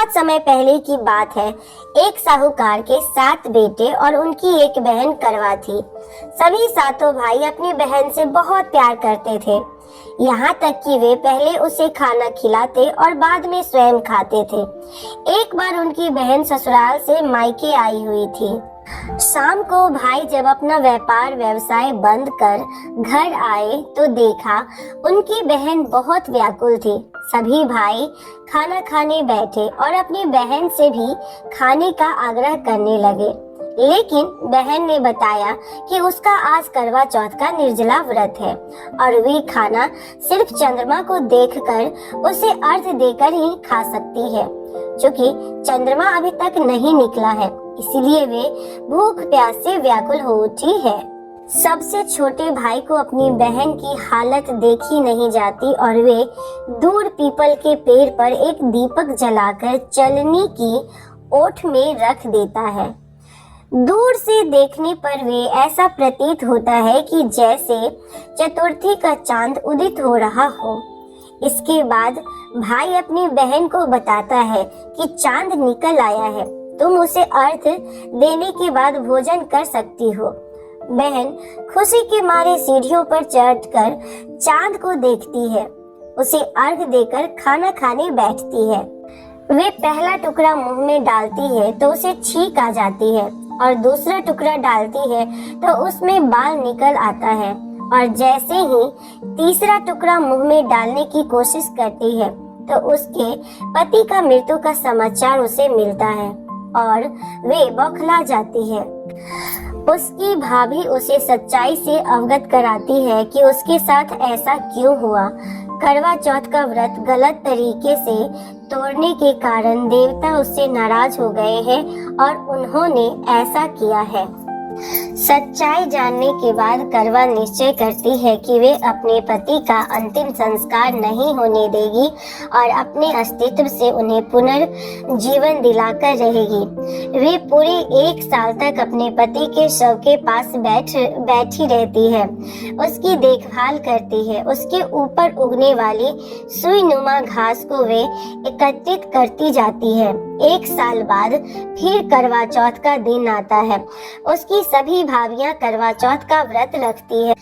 बहुत समय पहले की बात है। एक साहूकार के 7 बेटे और उनकी एक बहन करवा थी। सभी सातों भाई अपनी बहन से बहुत प्यार करते थे, यहाँ तक कि वे पहले उसे खाना खिलाते और बाद में स्वयं खाते थे। एक बार उनकी बहन ससुराल से मायके आई हुई थी। शाम को भाई जब अपना व्यापार व्यवसाय बंद कर घर आए तो देखा उनकी बहन बहुत व्याकुल थी। सभी भाई खाना खाने बैठे और अपनी बहन से भी खाने का आग्रह करने लगे, लेकिन बहन ने बताया कि उसका आज करवा चौथ का निर्जला व्रत है और वे खाना सिर्फ चंद्रमा को देखकर उसे अर्घ देकर ही खा सकती है। क्योंकि चंद्रमा अभी तक नहीं निकला है, इसीलिए वे भूख प्यास से व्याकुल हो उठी है। सबसे छोटे भाई को अपनी बहन की हालत देखी नहीं जाती और वे दूर पीपल के पेड़ पर एक दीपक जलाकर चलनी की ओट में रख देता है। दूर से देखने पर वे ऐसा प्रतीत होता है कि जैसे चतुर्थी का चांद उदित हो रहा हो। इसके बाद भाई अपनी बहन को बताता है कि चांद निकल आया है, तुम उसे अर्घ देने के बाद भोजन कर सकती हो। बहन खुशी के मारे सीढ़ियों पर चढ़कर चांद को देखती है, उसे अर्घ देकर खाना खाने बैठती है। वे पहला टुकड़ा मुंह में डालती है तो उसे छींक आ जाती है और दूसरा टुकड़ा डालती है तो उसमें बाल निकल आता है और जैसे ही तीसरा टुकड़ा मुंह में डालने की कोशिश करती है तो उसके पति का मृत्यु का समाचार उसे मिलता है और वे बौखला जाती है। उसकी भाभी उसे सच्चाई से अवगत कराती है कि उसके साथ ऐसा क्यों हुआ। करवा चौथ का व्रत गलत तरीके से तोड़ने के कारण देवता उससे नाराज हो गए हैं और उन्होंने ऐसा किया है। सच्चाई जानने के बाद करवा निश्चय करती है कि वे अपने पति का अंतिम संस्कार नहीं होने देगी और अपने अस्तित्व से उन्हें पुनर्जीवन दिलाकर रहेगी। वे पूरे 1 साल तक अपने पति के शव के पास बैठी रहती है, उसकी देखभाल करती है। उसके ऊपर उगने वाली सुई नुमा घास को वे एकत्रित करती जाती है। 1 साल बाद फिर करवा चौथ का दिन आता है। उसकी सभी भाभियां करवा चौथ का व्रत रखती है।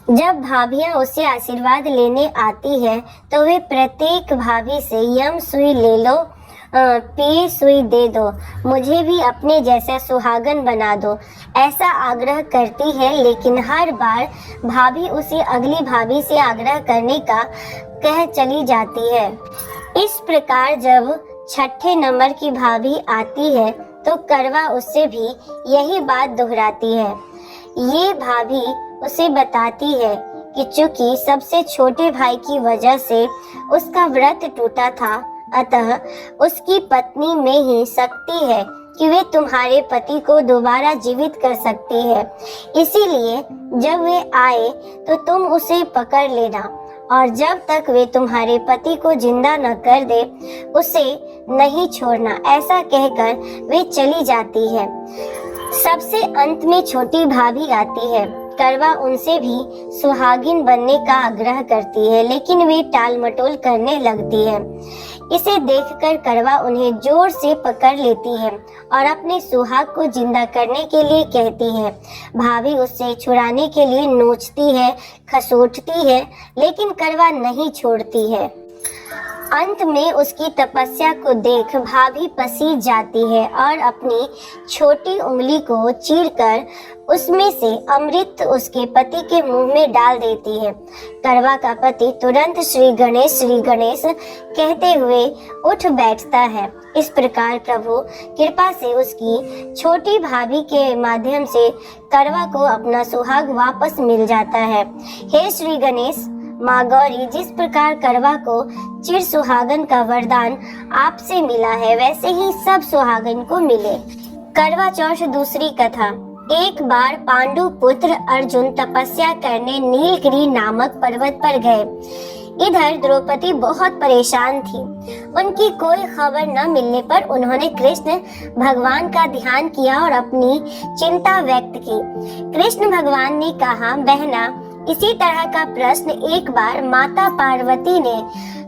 जब भाभियां उससे आशीर्वाद लेने आती है तो वे प्रत्येक भाभी से यम सुई ले लो, पीर सुई दे दो, मुझे भी अपने जैसा सुहागन बना दो, ऐसा आग्रह करती है। लेकिन हर बार भाभी उसे अगली भाभी से आग्रह करने का कह चली जाती है। इस प्रकार जब 6ठे नंबर की भाभी आती है तो करवा उससे भी यही बात दोहराती है। ये भाभी उसे बताती है कि चूंकि सबसे छोटे भाई की वजह से उसका व्रत टूटा था, अतः उसकी पत्नी में ही शक्ति है कि वे तुम्हारे पति को दोबारा जीवित कर सकती है। इसीलिए जब वे आए तो तुम उसे पकड़ लेना और जब तक वे तुम्हारे पति को जिंदा न कर दे उसे नहीं छोड़ना। ऐसा कहकर वे चली जाती है। सबसे अंत में छोटी भाभी आती है। करवा उनसे भी सुहागिन बनने का आग्रह करती है, लेकिन वे टाल मटोल करने लगती है। इसे देखकर करवा उन्हें जोर से पकड़ लेती है और अपने सुहाग को जिंदा करने के लिए कहती है। भाभी उससे छुड़ाने के लिए नोचती है, खसोटती है, लेकिन करवा नहीं छोड़ती है। अंत में उसकी तपस्या को देख भाभी पसीज जाती है और अपनी छोटी उंगली को चीरकर उसमें से अमृत उसके पति के मुंह में डाल देती है। करवा का पति तुरंत श्री गणेश कहते हुए उठ बैठता है। इस प्रकार प्रभु कृपा से उसकी छोटी भाभी के माध्यम से करवा को अपना सुहाग वापस मिल जाता है। हे श्री गणेश, माँ गौरी, जिस प्रकार करवा को चिर सुहागन का वरदान आपसे मिला है वैसे ही सब सुहागन को मिले। करवा चौथ दूसरी कथा। एक बार पांडु पुत्र अर्जुन तपस्या करने नीलगिरी नामक पर्वत पर गए। इधर द्रौपदी बहुत परेशान थी। उनकी कोई खबर न मिलने पर उन्होंने कृष्ण भगवान का ध्यान किया और अपनी चिंता व्यक्त की। कृष्ण भगवान ने कहा, बहना, इसी तरह का प्रश्न एक बार माता पार्वती ने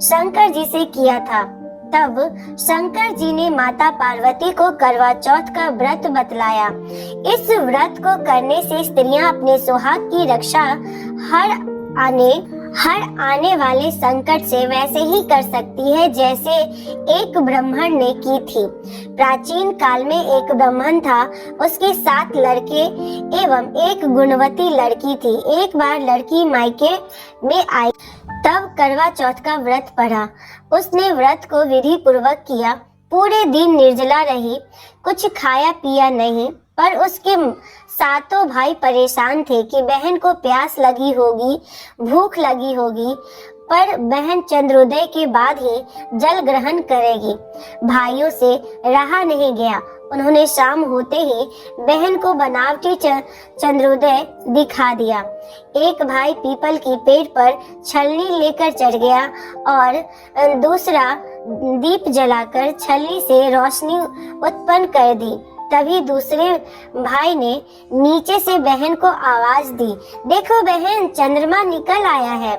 शंकर जी से किया था। तब शंकर जी ने माता पार्वती को करवा चौथ का व्रत बतलाया। इस व्रत को करने से स्त्रियां अपने सुहाग की रक्षा हर आने वाले संकट से वैसे ही कर सकती है जैसे एक ब्राह्मण ने की थी। प्राचीन काल में एक ब्राह्मण था, उसके 7 लड़के एवं एक गुणवती लड़की थी। एक बार लड़की मायके में आई, तब करवा चौथ का व्रत पढ़ा। उसने व्रत को विधि पूर्वक किया, पूरे दिन निर्जला रही, कुछ खाया पिया नहीं। पर उसके 7 भाई परेशान थे कि बहन को प्यास लगी होगी, भूख लगी होगी, पर बहन चंद्रोदय के बाद ही जल ग्रहण करेगी। भाइयों से रहा नहीं गया, उन्होंने शाम होते ही बहन को बनावटी चंद्रोदय दिखा दिया। एक भाई पीपल की पेड़ पर छलनी लेकर चढ़ गया और दूसरा दीप जलाकर छलनी से रोशनी उत्पन्न कर दी। तभी दूसरे भाई ने नीचे से बहन को आवाज दी, देखो बहन, चंद्रमा निकल आया है,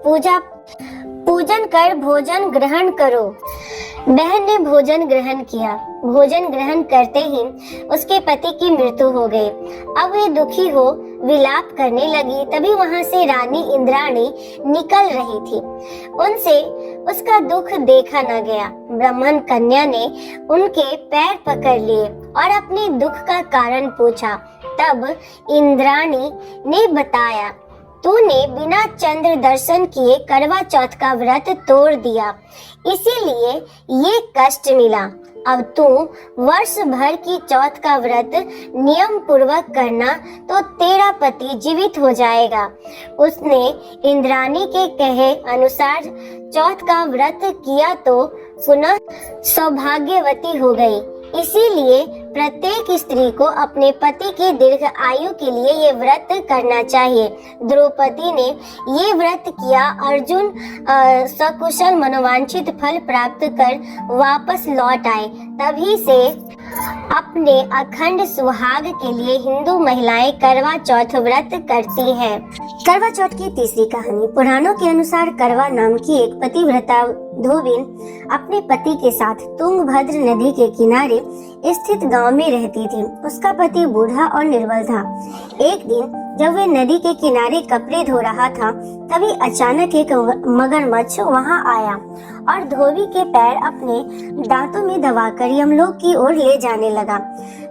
पूजन कर भोजन ग्रहण करो। बहन ने भोजन ग्रहण किया। भोजन ग्रहण करते ही उसके पति की मृत्यु हो गई। अब वे दुखी हो विलाप करने लगी। तभी वहां से रानी इंद्राणी निकल रही थी। उनसे उसका दुख देखा न गया। ब्राह्मण कन्या ने उनके पैर पकड़ लिए और अपने दुख का कारण पूछा। तब इंद्राणी ने बताया, तूने बिना चंद्र दर्शन किए करवा चौथ का व्रत तोड़ दिया, इसीलिए ये कष्ट मिला। अब तू वर्ष भर की चौथ का व्रत नियम पूर्वक करना तो तेरा पति जीवित हो जाएगा। उसने इंद्राणी के कहे अनुसार चौथ का व्रत किया तो पुनः सौभाग्यवती हो गई। इसीलिए प्रत्येक स्त्री को अपने पति की दीर्घ आयु के लिए ये व्रत करना चाहिए। द्रौपदी ने ये व्रत किया। अर्जुन सकुशल मनोवांछित फल प्राप्त कर वापस लौट आए। तभी से अपने अखंड सुहाग के लिए हिंदू महिलाएं करवा चौथ व्रत करती हैं। करवा चौथ की तीसरी कहानी। पुराणों के अनुसार करवा नाम की एक पतिव्रता धोबिन अपने पति के साथ तुंगभद्र नदी के किनारे स्थित गांव में रहती थी। उसका पति बूढ़ा और निर्बल था। एक दिन जब वे नदी के किनारे कपड़े धो रहा था, तभी अचानक एक मगरमच्छ वहां आया और धोबी के पैर अपने दांतों में दबाकर यमलोक की ओर ले जाने लगा।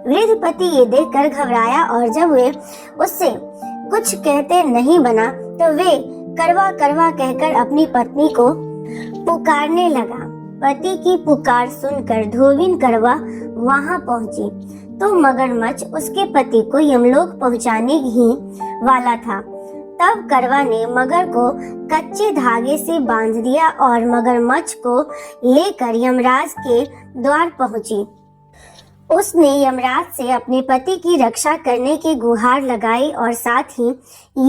वृद्ध पति ये देखकर घबराया और जब वे उससे कुछ कहते नहीं बना तो वे करवा करवा कहकर अपनी पत्नी को पुकारने लगा। पति की पुकार सुनकर धोबिन करवा वहां पहुंची तो मगरमच्छ उसके पति को यमलोक पहुंचाने ही वाला था। तब करवा ने मगर को कच्चे धागे से बांध दिया और मगरमच्छ को लेकर यमराज के द्वार पहुंची। उसने यमराज से अपने पति की रक्षा करने की गुहार लगाई और साथ ही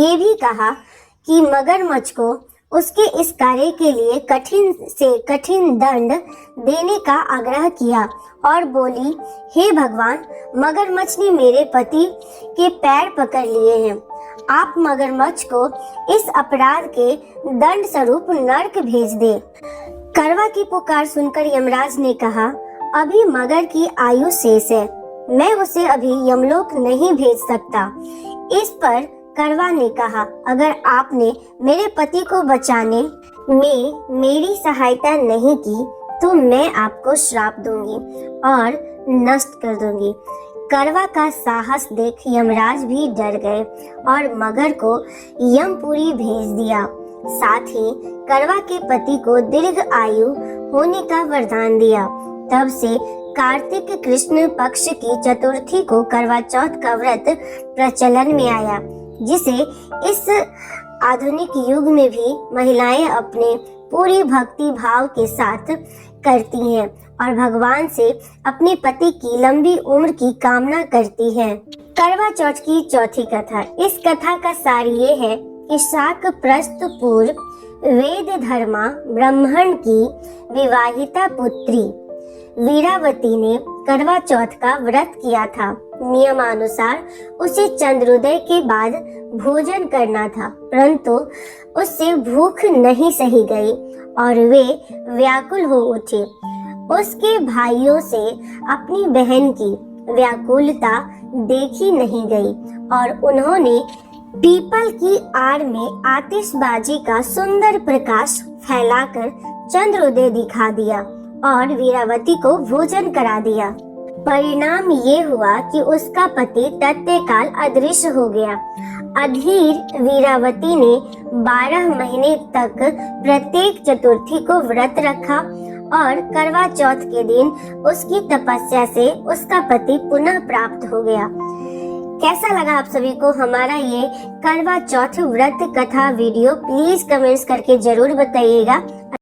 ये भी कहा कि मगरमच्छ को उसके इस कार्य के लिए कठिन से कठिन दंड देने का आग्रह किया और बोली, हे भगवान, मगरमच्छ ने मेरे पति के पैर पकड़ लिए हैं। आप मगरमच्छ को इस अपराध के दंड स्वरूप नरक भेज दे। करवा की पुकार सुनकर यमराज ने कहा, अभी मगर की आयु शेष है, मैं उसे अभी यमलोक नहीं भेज सकता। इस पर करवा ने कहा, अगर आपने मेरे पति को बचाने में मेरी सहायता नहीं की तो मैं आपको श्राप दूंगी और नष्ट कर दूंगी। करवा का साहस देख यमराज भी डर गए और मगर को यमपुरी भेज दिया। साथ ही करवा के पति को दीर्घ आयु होने का वरदान दिया। तब से कार्तिक कृष्ण पक्ष की चतुर्थी को करवा चौथ का व्रत प्रचलन में आया, जिसे इस आधुनिक युग में भी महिलाएं अपने पूरी भक्ति भाव के साथ करती हैं और भगवान से अपने पति की लंबी उम्र की कामना करती हैं। करवा चौथ की चौथी कथा। इस कथा का सार ये है कि शाक प्रस्थ पूर्व वेद धर्मा ब्राह्मण की विवाहिता पुत्री वीरावती ने करवा चौथ का व्रत किया था। नियमानुसार उसे चंद्रोदय के बाद भोजन करना था, परंतु उससे भूख नहीं सही गई और वे व्याकुल हो उठी। उसके भाइयों से अपनी बहन की व्याकुलता देखी नहीं गई और उन्होंने पीपल की आड़ में आतिशबाजी का सुंदर प्रकाश फैलाकर चंद्रोदय दिखा दिया और वीरावती को भोजन करा दिया। परिणाम ये हुआ कि उसका पति तत्काल अदृश्य हो गया। अधीर वीरावती ने 12 महीने तक प्रत्येक चतुर्थी को व्रत रखा और करवा चौथ के दिन उसकी तपस्या से उसका पति पुनः प्राप्त हो गया। कैसा लगा आप सभी को हमारा ये करवा चौथ व्रत कथा वीडियो? प्लीज कमेंट्स करके जरूर बताइएगा।